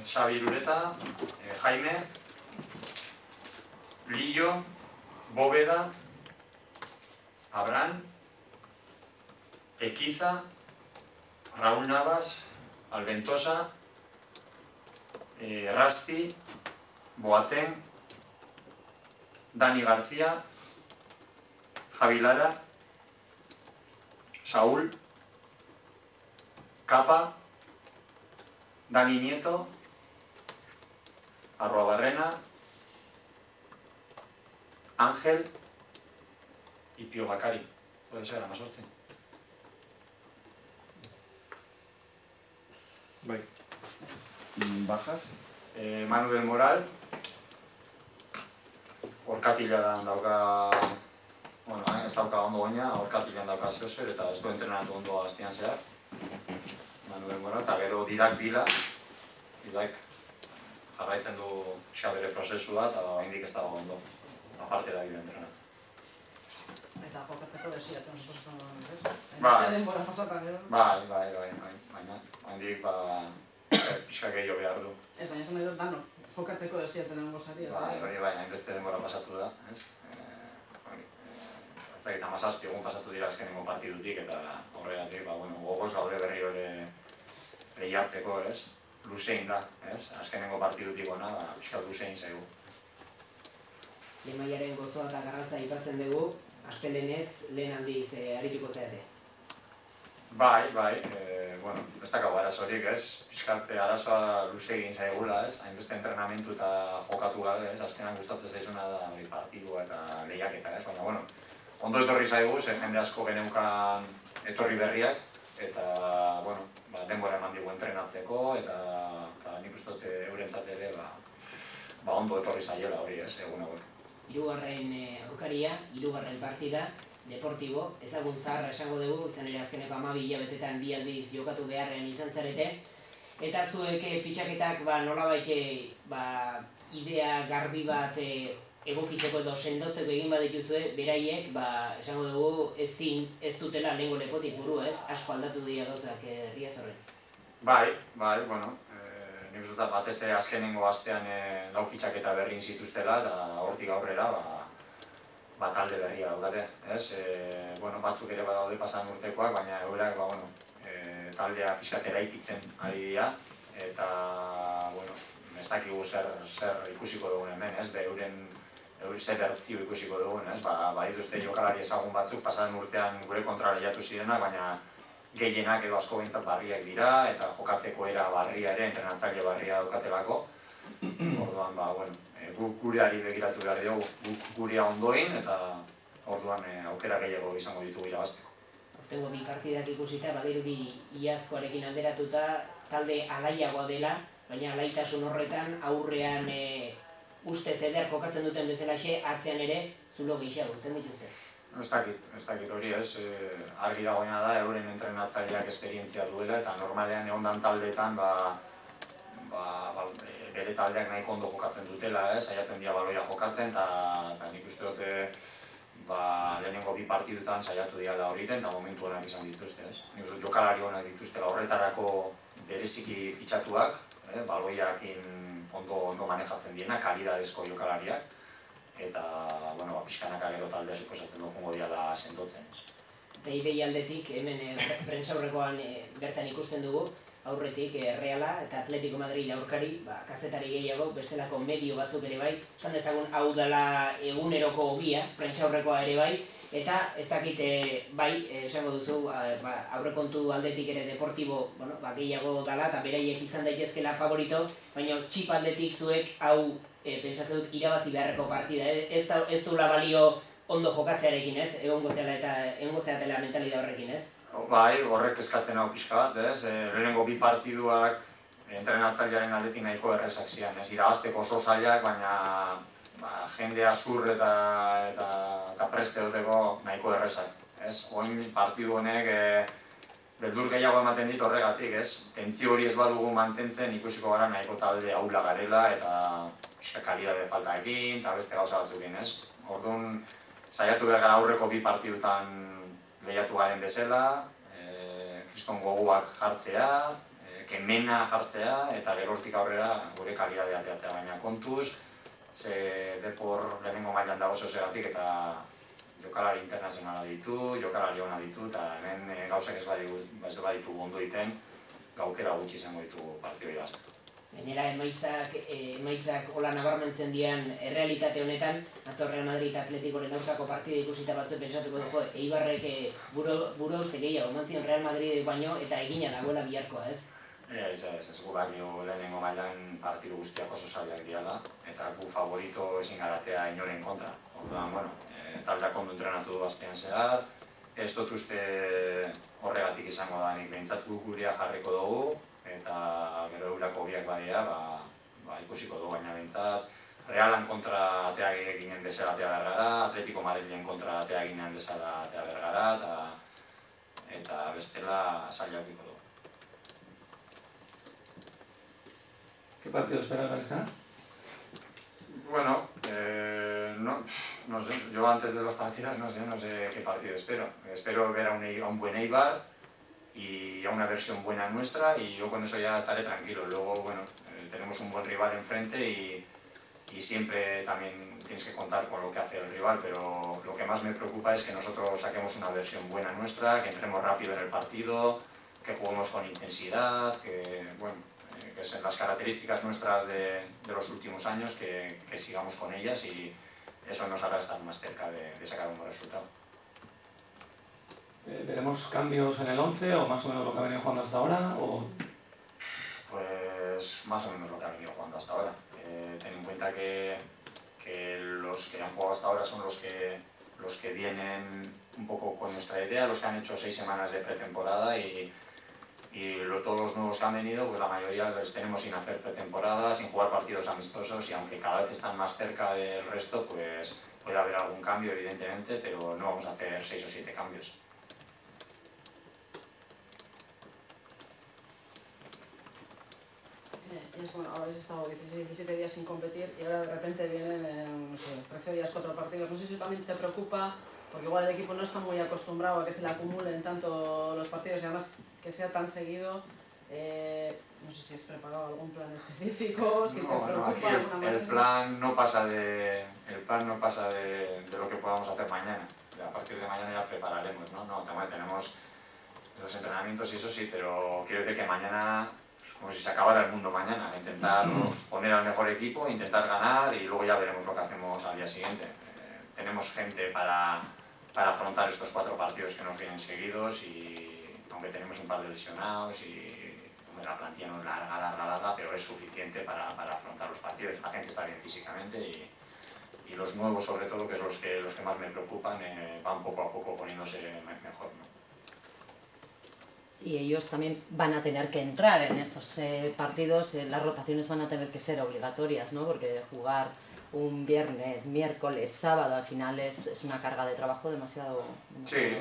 Xabi Irureta, Jaime, Lillo, Bóveda, Abraham, Equiza, Raúl Navas, Alventosa, Rasti, Boateng, Dani García, Javi Lara, Saúl, Capa, Dani Nieto, Arruabarrena, Ángel y Pío Bacari. Puede ser, a más 8. Bai. Bajas? Manu del Moral, orkatilan dauka, bueno, ez dauka ondo baina, orkatilan dauka zehozer eta ez du entrenatu ondo aztian zehar. Manu del Moral, eta gero Didak Bila, Didak jarraitzen du pixka bere prozesua eta oraindik ez dago ondo, aparte da bide entrenatzen. Eta jokatzeko desiatzen suposatzen, Bai. denbora pasatan, gero? Bai, baina oraindik pixka gehiago behar du. Ez, baina esan nahi dut, dano, jokatzeko desiatzen dengo zari. Bai, hainbeste denbora pasatu da, ez? Ez dakit, 17 egun pasatu dira azkenengo partidutik eta horregatik, gogoz gaude berriro ere lehiatzeko, ez? Luzein da, ez? Azkenengo partidutik ona, pixka luzein zaigu. Lemaiaren gozoa eta garratza aipatzen dugu, astelenez lehen aldiz arituko zeate. Bai, ez dakago arazorik, ez? Piskat arazoa luze egin zaigula, ez? Hainbeste entrenamentu eta jokatu gabe, ez? Azkenan gustatzen zaizuna da partidua eta lehiaketa, ez? Baina, ondo etorri zaigu, ze jende asko geneukan etorri berriak, eta, denbora eman digu entrenatzeko, eta nik uste dut eurentzat ere, ondo etorri zaiela hori, ez? Egun hauek. Hirugarren aurkaria, hirugarren partida, Deportibo, ezagun zaharra esango dugu, izan ere azkeneko 12 hilabetetan 2 aldiz jokatu beharrean izan zarete. Eta zuek fitxaketak nolabait idea garbi bat egokitzeko edo sendotzeko egin badituzue, beraiek esango dugu ez dutela lehengo lepotik buru, ez? Asko aldatu dira gauzak Riazorren. Bai, nik uste dut batez azkenengo astean 4 fitxaketa berrin zituztela eta hortik aurrera talde berria daukate, ez? Batzuk ere badaude pasan urtekoak, baina eurak taldea pixkat eraikitzen ari dira eta ez dakigu zer ikusiko dugun hemen, ez? Zer bertzio ikusiko dugun, ez? Badituzte jokalari ezagun batzuk pasan urtean gure kontra lehiatu zirenak, baina gehienak edo asko behintzat barriak dira eta jokatzeko era barria ere, entrenatzaile barria daukatelako. Orduan, guk gureari begiratu behar dugu, guk gurea ondoin eta orduan aukera gehiago izango ditugu irabazteko. Hortengo 2 partidak ikusita, badirudi iazkoarekin alderatuta talde alaiagoa dela, baina alaitasun horretan aurrean ustez eder jokatzen duten bezalaxe, atzean ere zulo gehiago, zen dituzte? Ez dakit hori ez, argi dagoena da euren entrenatzaileak esperientzia duela eta normalean egondan taldeetan bere taldeak nahiko ondo jokatzen dutela, saiatzen dira baloia jokatzen eta nik uste dute lehenengo 2 partidutan saiatu dira da horiten eta momentu honak izan dituzte. Nik uste jokalari honak dituztela horretarako bereziki fitxatuak, baloiakin ondo manejatzen diena, kalidadezko jokalariak eta pixkanaka gero taldea suposatzen dugu diala sendotzen. Eta idei aldetik, hemen prentsaurrekoan bertan ikusten dugu, aurretik Reala eta Atletico Madrid aurkari, kazetari gehiago, bestelako medio batzuk ere bai, esan dezagun hau dela eguneroko hobia, prentsaurrekoa ere bai, eta ez dakit esango duzu, aurrekontu aldetik ere Deportibo gehiago dela eta beraiek izan daitezkela favorito, baina txip aldetik zuek hau pentsatzen dut irabazi beharreko partida, ez duela balio ondo jokatzearekin, ez? Egongo zeatela mentalidad horrekin, ez? Bai, horrek eskatzen hau pixka bat, ez? Lehenengo 2 partiduak entrenatzailearen aldetik nahiko errezak zian, ez? Irabazteko oso zailak, baina jendea zur eta preste duteko nahiko errezak, ez? Oin partidu honek beldur gehiago ematen dit horregatik, ez? Tentzio hori ez badugu mantentzen ikusiko gara nahiko talde ahula garela eta kalidade faltaekin eta beste gauza batzukin, ez? Orduan, saiatu behar gara aurreko 2 partidutan lehiatu garen bezala, kriston gogoak jartzea, kemena jartzea eta gero hortik aurrera gure kalidadea ateratzea, baina kontuz, ze Depor lehenengo mailan dago zeozegatik eta jokalari internazionala ditu, jokalari ona ditu, eta hemen gauzak ez baditu ondo egiten, gaukera gutxi izango ditugu partido irabazteko. Gainera, emaitzak hola nabarmentzen dian errealitate honetan, atzo Real Madrid Atleticoren aurkako partida ikusita batzu pentsatuko dugu, Eibarrek buru uste gehiago, eman zion Real Madrid baino eta egina dagoela biharkoa, ez? Ez, gu bakio lehenengo mailan partidu guztiak oso zailak diala, eta gu favorito ezin garatea inoren kontra. Orduan, bueno, taldeak ondo entrenatu du astean zehar, ez dut uste horregatik izango da, nik behintzat gurea jarriko dugu, eta gero eurako biak badia, ikusiko dugu, baina behintzat Realan kontra atea ginen bezala atea bergara, Atletico Madrilen kontra atea ginen bezala atea bergara, eta bestela zaila aukiko dugu. ¿Qué partido esperas ganar? Bueno, no sé, yo antes de los partidos no sé qué partido espero. Espero ver a un buen Eibar y a una versión buena nuestra y yo con eso ya estaré tranquilo. Luego, bueno, tenemos un buen rival enfrente y siempre también tienes que contar con lo que hace el rival, pero lo que más me preocupa es que nosotros saquemos una versión buena nuestra, que entremos rápido en el partido, que juguemos con intensidad, que son las características nuestras de los últimos años, que sigamos con ellas y eso nos hará estar más cerca de sacar un buen resultado. ¿Veremos cambios en el 11 o más o menos lo que ha venido jugando hasta ahora? Pues más o menos lo que ha venido jugando hasta ahora. Ten en cuenta que los que han jugado hasta ahora son los que vienen un poco con nuestra idea, los que han hecho 6 semanas de pretemporada y todos los nuevos que han venido, pues la mayoría les tenemos sin hacer pretemporada, sin jugar partidos amistosos y aunque cada vez están más cerca del resto, pues puede haber algún cambio evidentemente, pero no vamos a hacer 6 o 7 cambios. Bueno, habéis estado 17 días sin competir y ahora de repente vienen, no sé, 13 días, 4 partidos. No sé si también te preocupa, porque igual el equipo no está muy acostumbrado a que se le acumulen tanto los partidos y además que sea tan seguido. No sé si has preparado algún plan específico, si te preocupa aquí el plan no pasa de lo que podamos hacer mañana. A partir de mañana ya prepararemos, ¿no? Tenemos los entrenamientos y eso sí, pero quiero decir que mañana, como si se acabara el mundo mañana, intentar poner al mejor equipo, intentar ganar y luego ya veremos lo que hacemos al día siguiente. Tenemos gente para afrontar estos 4 partidos que nos vienen seguidos y aunque tenemos un par de lesionados y la plantilla no es larga, pero es suficiente para afrontar los partidos. La gente está bien físicamente y los nuevos sobre todo, que es los que más me preocupan, van poco a poco poniéndose mejor, ¿no? Y ellos también van a tener que entrar en estos partidos, las rotaciones van a tener que ser obligatorias, ¿no? Porque jugar un viernes, miércoles, sábado, al final es una carga de trabajo demasiado. Sí,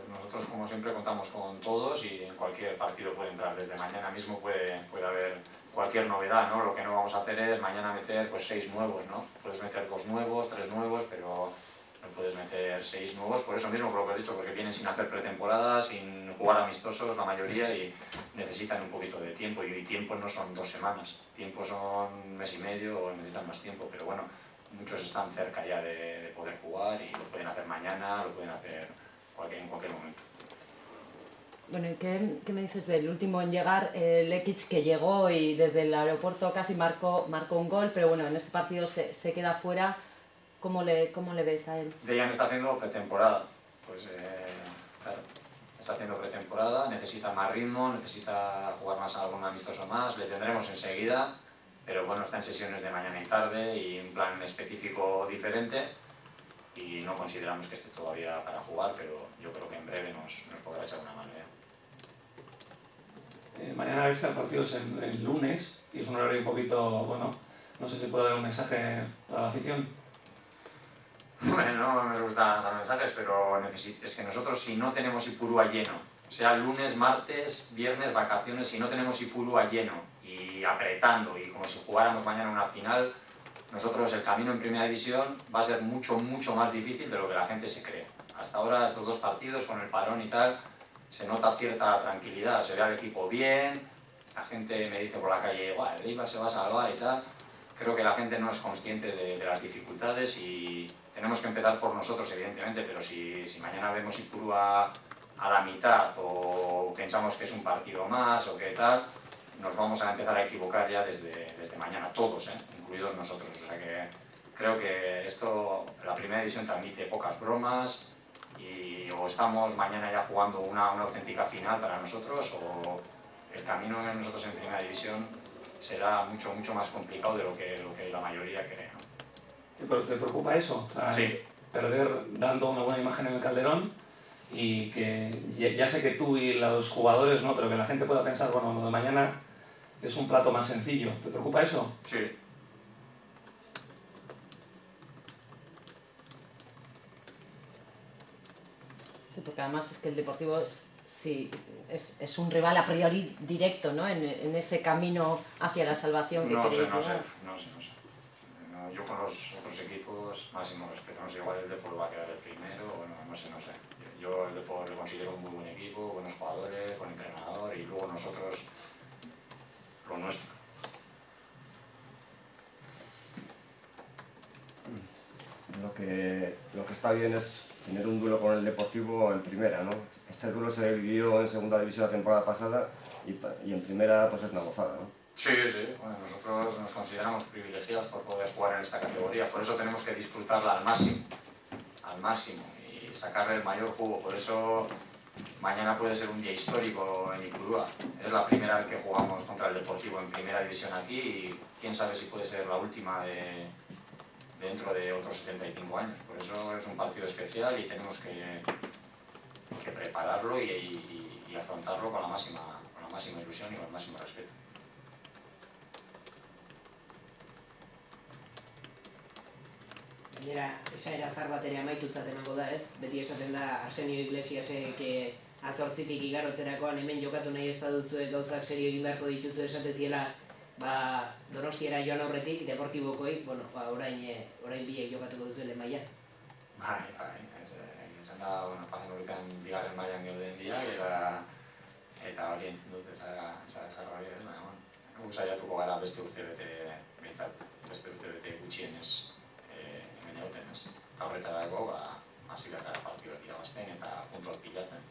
nosotros como siempre contamos con todos y en cualquier partido puede entrar. Desde mañana mismo puede haber cualquier novedad, ¿no? Lo que no vamos a hacer es mañana meter pues 6 nuevos, ¿no? Puedes meter 2 nuevos, 3 nuevos, pero no puedes meter 6 nuevos, por eso mismo, por lo que he dicho, porque vienen sin hacer pretemporada, sin jugar amistosos la mayoría y necesitan un poquito de tiempo y tiempo no son 2 semanas, tiempo son 1 mes y medio o necesitan más tiempo, pero bueno, muchos están cerca ya de poder jugar y lo pueden hacer mañana, lo pueden hacer en cualquier momento. Bueno, ¿y qué me dices del último en llegar, Lekic, que llegó y desde el aeropuerto casi marcó un gol, pero bueno, en este partido se queda fuera? ¿Cómo le ves a él? Dejan está haciendo pretemporada, pues claro, está haciendo pretemporada, necesita más ritmo, necesita jugar más algún amistoso más, le tendremos enseguida, pero bueno, está en sesiones de mañana y tarde y un plan específico diferente y no consideramos que esté todavía para jugar, pero yo creo que en breve nos podrá echar una mano ya. Mañana vais a partidos el lunes y es un horario un poquito, bueno, no sé si puedo dar un mensaje para la afición. Bueno, no me gusta dar mensajes, pero es que nosotros si no tenemos Ipurúa lleno, sea lunes, martes, viernes, vacaciones, si no tenemos Ipurúa lleno y apretando y como si jugáramos mañana una final, nosotros el camino en Primera División va a ser mucho más difícil de lo que la gente se cree. Hasta ahora estos 2 partidos con el parón y tal, se nota cierta tranquilidad, se ve al equipo bien, la gente me dice por la calle, el Eibar se va a salvar y tal. Creo que la gente no es consciente de las dificultades y tenemos que empezar por nosotros, evidentemente, pero si mañana vemos Ipurúa a la mitad o pensamos que es un partido más o que tal, nos vamos a empezar a equivocar ya desde mañana, todos, incluidos nosotros. O sea que creo que esto, la primera división te admite pocas bromas y o estamos mañana ya jugando una auténtica final para nosotros o el camino de nosotros en primera división será mucho más complicado de lo que la mayoría cree, ¿no? Sí, pero ¿te preocupa eso? Sí. Perder dando una buena imagen en el Calderón y que ya sé que tú y los jugadores, ¿no? Pero que la gente pueda pensar, bueno, lo de mañana es un plato más sencillo. ¿Te preocupa eso? Sí. Porque además es que el Deportivo es un rival a priori directo, ¿no? En ese camino hacia la salvación que No sé. queréis llevar. No, yo con los otros equipos, máximo respeto. No sé, igual el Depor va a quedar el primero, bueno, no sé. Yo el Depor lo considero un muy buen equipo, buenos jugadores, buen entrenador y luego nosotros lo nuestro. Lo que está bien es tener un duelo con el Deportivo en primera, ¿no? Este duelo se dividió en segunda división la temporada pasada y en primera pues es una gozada, ¿no? Sí, bueno, nosotros nos consideramos privilegiados por poder jugar en esta categoría, por eso tenemos que disfrutarla al máximo y sacarle el mayor jugo. Por eso mañana puede ser un día histórico en Ipurúa. Es la primera vez que jugamos contra el Deportivo en primera división aquí y quién sabe si puede ser la última dentro de otros 75 años. Por eso es un partido especial y tenemos que prepararlo y afrontarlo con la máxima ilusión y con el máximo respeto. Gainera, esaera zar bat ere amaitutzat emango da, ez? Beti esaten da Arsenio Iglesiasek azortzitik igarotzerakoan hemen jokatu nahi ez baduzue gauzak serio egin beharko dituzu esate ziela Donostiara joan aurretik, Deportibokoei, orain biek jokatuko duzuele mailan. Bai, esan da, pasen horretan bigarren mailan geuden biak eta hori entzun dut ezagara hori, baina saiatuko gara beste urtebete gutxienez hemen egoten, ez? Eta horretarako, hasi behar gara partiduak irabazten eta puntuak pilatzen.